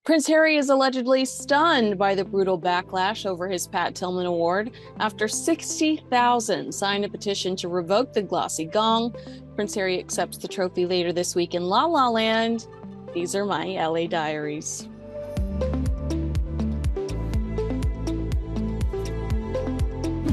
Prince Harry is allegedly stunned by the brutal backlash over his Pat Tillman Award after 60,000 signed a petition to revoke the glossy gong. Prince Harry accepts the trophy later this week in La La Land. These are my LA diaries.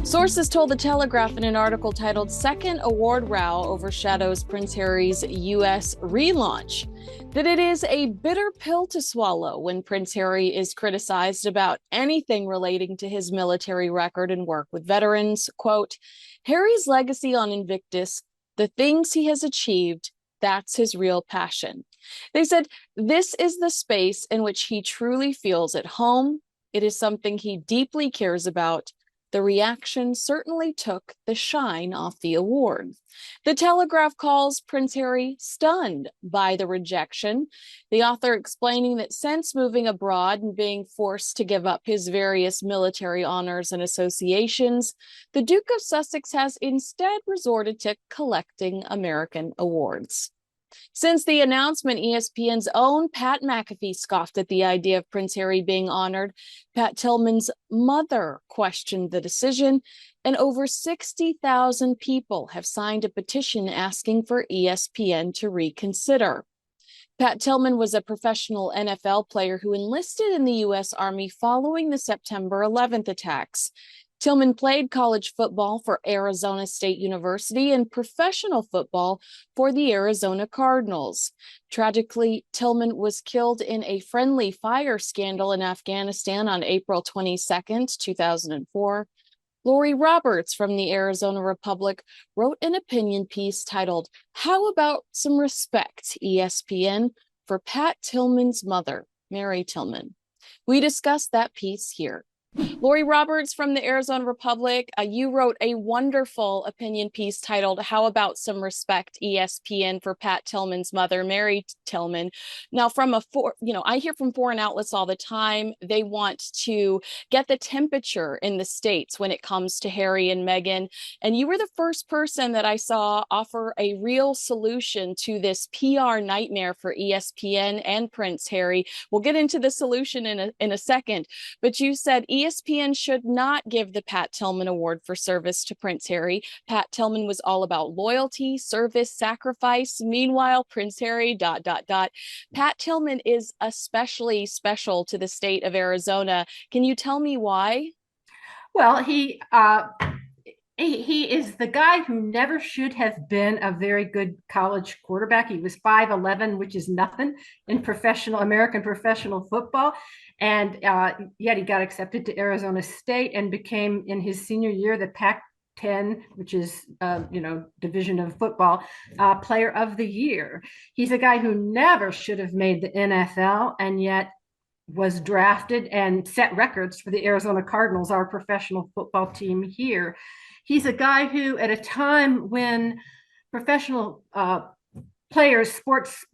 Sources told The Telegraph in an article titled "Second Award Row Overshadows Prince Harry's U.S. Relaunch" that it is a bitter pill to swallow when Prince Harry is criticized about anything relating to his military record and work with veterans. Quote, "Harry's legacy on Invictus, the things he has achieved, that's his real passion." They said this is the space in which he truly feels at home. It is something he deeply cares about. The reaction certainly took the shine off the award. The Telegraph calls Prince Harry stunned by the rejection, the author explaining that since moving abroad and being forced to give up his various military honors and associations, the Duke of Sussex has instead resorted to collecting American awards. Since the announcement, ESPN's own Pat McAfee scoffed at the idea of Prince Harry being honored. Pat Tillman's mother questioned the decision, and over 60,000 people have signed a petition asking for ESPN to reconsider. Pat Tillman was a professional NFL player who enlisted in the U.S. Army following the September 11th attacks. Tillman played college football for Arizona State University and professional football for the Arizona Cardinals. Tragically, Tillman was killed in a friendly fire scandal in Afghanistan on April 22nd, 2004. Laurie Roberts from the Arizona Republic wrote an opinion piece titled, "How About Some Respect, ESPN, for Pat Tillman's mother, Mary Tillman." We discussed that piece here. Laurie Roberts from the Arizona Republic, you wrote a wonderful opinion piece titled "How About Some Respect, ESPN, for Pat Tillman's mother, Mary Tillman." Now, I hear from foreign outlets all the time. They want to get the temperature in the States when it comes to Harry and Meghan. And you were the first person that I saw offer a real solution to this PR nightmare for ESPN and Prince Harry. We'll get into the solution in a second, but you said ESPN should not give the Pat Tillman Award for service to Prince Harry. Pat Tillman was all about loyalty, service, sacrifice. Meanwhile, Prince Harry, ... Pat Tillman is especially special to the state of Arizona. Can you tell me why? Well, he is the guy who never should have been a very good college quarterback. He was 5'11", which is nothing in American professional football. And yet he got accepted to Arizona State and became, in his senior year, the Pac-10, which is, division of football, player of the year. He's a guy who never should have made the NFL, and yet was drafted and set records for the Arizona Cardinals, our professional football team here. He's a guy who, at a time when professional players, sports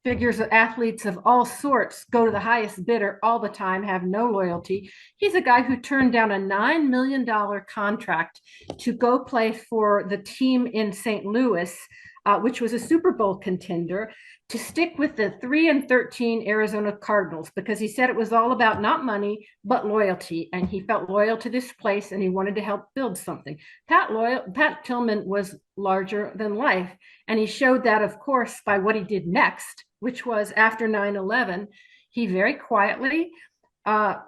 figures, athletes of all sorts go to the highest bidder all the time, have no loyalty. He's a guy who turned down a $9 million contract to go play for the team in St. Louis, which was a Super Bowl contender, to stick with the 3-13 Arizona Cardinals, because he said it was all about not money, but loyalty. And he felt loyal to this place and he wanted to help build something. Pat Tillman was larger than life. And he showed that, of course, by what he did next, which was after 9/11, he very quietly got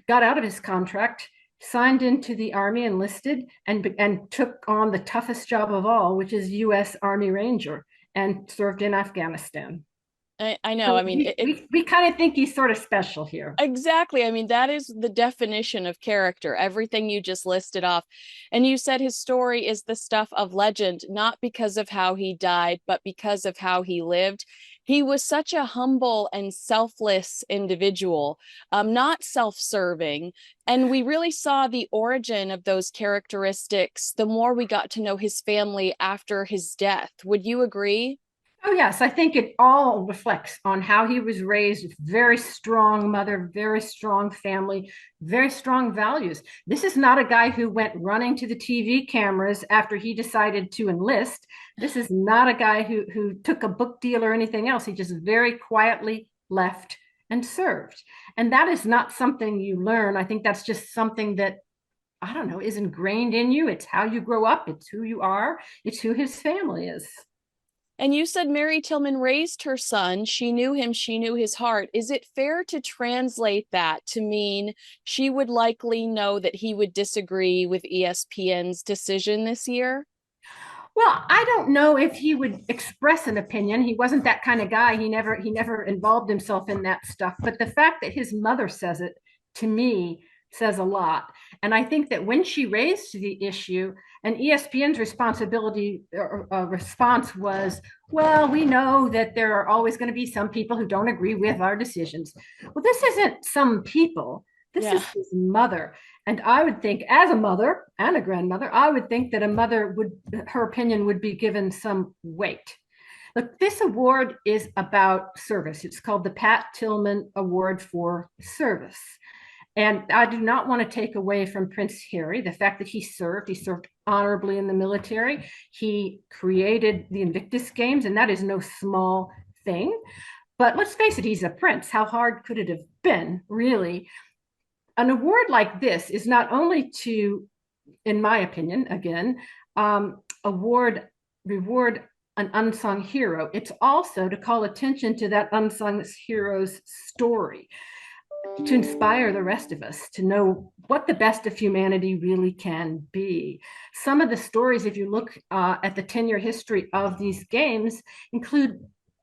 out of his contract, signed into the Army, enlisted, and took on the toughest job of all, which is U.S. Army Ranger, and served in Afghanistan. I know. So I mean, we kind of think he's sort of special here. exactly. I mean, that is the definition of character, everything you just listed off. And you said his story is the stuff of legend, not because of how he died, but because of how he lived. He was such a humble and selfless individual, not self-serving. And we really saw the origin of those characteristics the more we got to know his family after his death. Would you agree? Oh, yes. I think it all reflects on how he was raised. Very strong mother, very strong family, very strong values. This is not a guy who went running to the TV cameras after he decided to enlist. This is not a guy who took a book deal or anything else. He just very quietly left and served. And that is not something you learn. I think that's just something that, I don't know, is ingrained in you. It's how you grow up. It's who you are. It's who his family is. And you said Mary Tillman raised her son. She knew him. She knew his heart. Is it fair to translate that to mean she would likely know that he would disagree with ESPN's decision this year? Well, I don't know if he would express an opinion. He wasn't that kind of guy. He never involved himself in that stuff. But the fact that his mother says it, to me, says a lot. And I think that when she raised the issue, and ESPN's response was, well, we know that there are always going to be some people who don't agree with our decisions. Well, this isn't some people. This Yeah. is his mother. And I would think, as a mother and a grandmother, I would think that a mother would, her opinion would be given some weight. Look, this award is about service. It's called the Pat Tillman Award for Service. And I do not want to take away from Prince Harry the fact that he served honorably in the military. He created the Invictus Games, and that is no small thing. But let's face it, he's a prince. How hard could it have been, really? An award like this is not only to, in my opinion, again, reward an unsung hero, it's also to call attention to that unsung hero's story, to inspire the rest of us to know what the best of humanity really can be. Some of the stories, if you look at the 10-year history of these games, include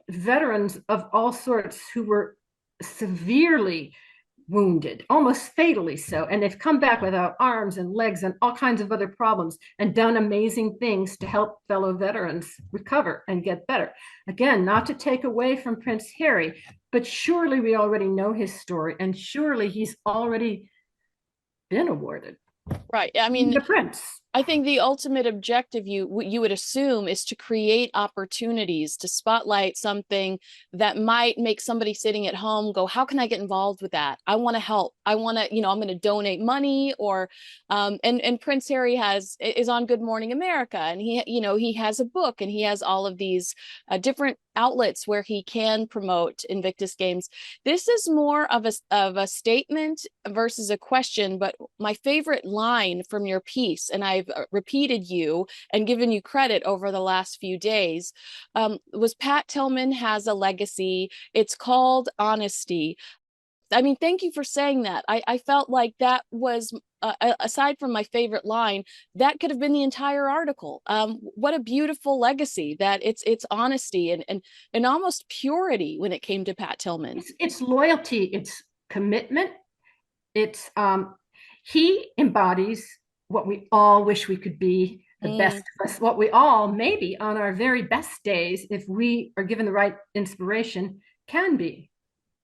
veterans of all sorts who were severely wounded, almost fatally so, and they've come back without arms and legs and all kinds of other problems and done amazing things to help fellow veterans recover and get better. Again, not to take away from Prince Harry, but surely we already know his story, and surely he's already been awarded. Right. I mean, The prince. I think the ultimate objective you would assume is to create opportunities to spotlight something that might make somebody sitting at home go, how can I get involved with that? I want to help. I want to, I'm going to donate money, or and Prince Harry is on Good Morning America, and he has a book, and he has all of these different outlets where he can promote Invictus Games. This is more of a statement versus a question, but my favorite line from your piece, and I've repeated you and given you credit over the last few days, was Pat Tillman has a legacy. It's called honesty. I mean, thank you for saying that. I felt like that was, aside from my favorite line, that could have been the entire article. What a beautiful legacy that it's honesty and almost purity when it came to Pat Tillman. It's loyalty, it's commitment, it's he embodies what we all wish we could be, the best of us, what we all, maybe on our very best days, if we are given the right inspiration, can be.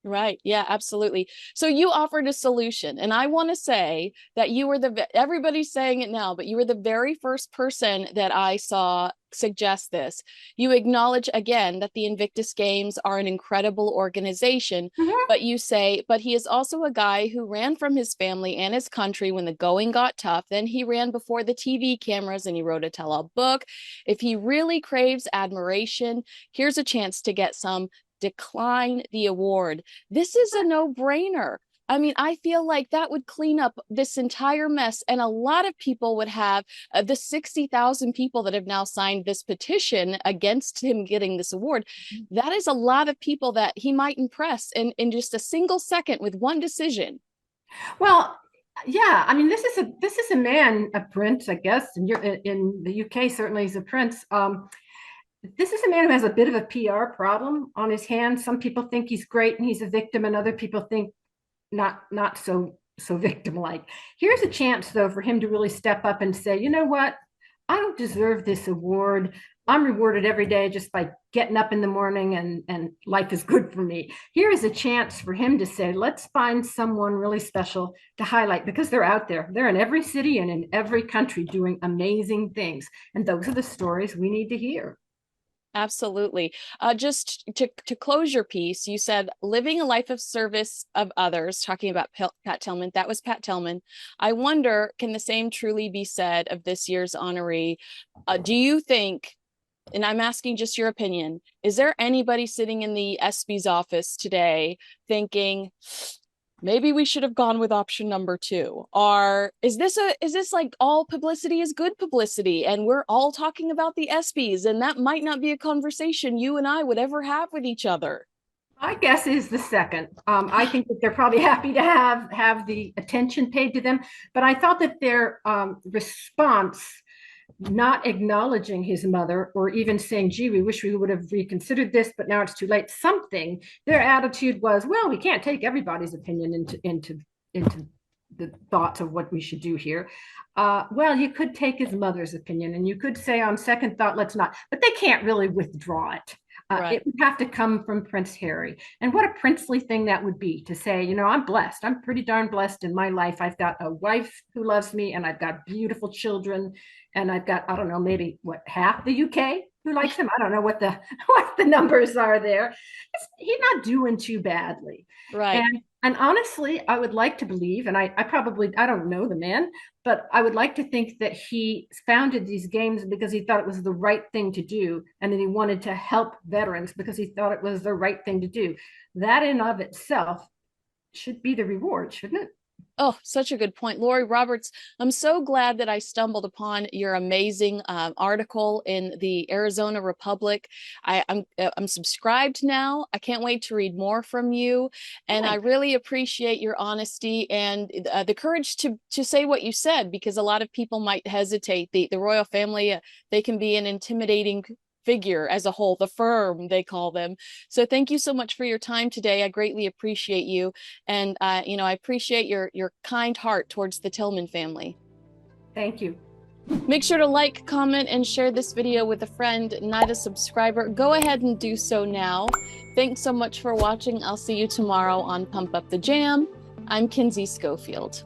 Right. Yeah, absolutely. So you offered a solution, and I want to say that you were everybody's saying it now, but you were the very first person that I saw suggest this. You acknowledge again that the Invictus Games are an incredible organization, but you say, but he is also a guy who ran from his family and his country when the going got tough. Then he ran before the TV cameras and he wrote a tell-all book. If he really craves admiration, here's a chance to get some. Decline the award. This is a no-brainer. I mean, I feel like that would clean up this entire mess, and a lot of people would have the 60,000 people that have now signed this petition against him getting this award. That is a lot of people that he might impress in just a single second with one decision. Well, yeah, I mean, this is a man, a prince, I guess, and you're in the UK, certainly he's a prince. This is a man who has a bit of a PR problem on his hands. Some people think he's great and he's a victim, and other people think not so victim-like. Here's a chance, though, for him to really step up and say, you know what? I don't deserve this award. I'm rewarded every day just by getting up in the morning, and life is good for me. Here is a chance for him to say, let's find someone really special to highlight, because they're out there. They're in every city and in every country doing amazing things. And those are the stories we need to hear. Absolutely. Just to close your piece, you said living a life of service of others, talking about Pat Tillman. That was Pat Tillman. I wonder, can the same truly be said of this year's honoree? Do you think and I'm asking just your opinion, is there anybody sitting in the SB's office today thinking, maybe we should have gone with option number 2? Or is this like all publicity is good publicity and we're all talking about the ESPYs and that might not be a conversation you and I would ever have with each other? My guess is the second. I think that they're probably happy to have the attention paid to them, but I thought that their response, not acknowledging his mother or even saying, gee, we wish we would have reconsidered this, but now it's too late, something, their attitude was, well, we can't take everybody's opinion into the thoughts of what we should do here. Well, you could take his mother's opinion and you could say on second thought, let's not, but they can't really withdraw it. Right. It would have to come from Prince Harry. And what a princely thing that would be to say, you know, I'm blessed. I'm pretty darn blessed in my life. I've got a wife who loves me and I've got beautiful children. And I've got, I don't know, maybe half the UK who likes him. I don't know what the numbers are there. He's not doing too badly. Right. And honestly, I would like to believe, and I don't know the man, but I would like to think that he founded these games because he thought it was the right thing to do. And then he wanted to help veterans because he thought it was the right thing to do. That in of itself should be the reward, shouldn't it? Oh, such a good point. Laurie Roberts, I'm so glad that I stumbled upon your amazing article in the Arizona Republic. I'm subscribed now. I can't wait to read more from you. And I really appreciate your honesty and the courage to say what you said, because a lot of people might hesitate. The royal family, they can be an intimidating figure as a whole, the firm they call them. So thank you so much for your time today. I greatly appreciate you. And you know, I appreciate your kind heart towards the Tillman family. Thank you. Make sure to like, comment, and share this video with a friend, not a subscriber. Go ahead and do so now. Thanks so much for watching. I'll see you tomorrow on Pump Up the Jam. I'm Kinsey Schofield.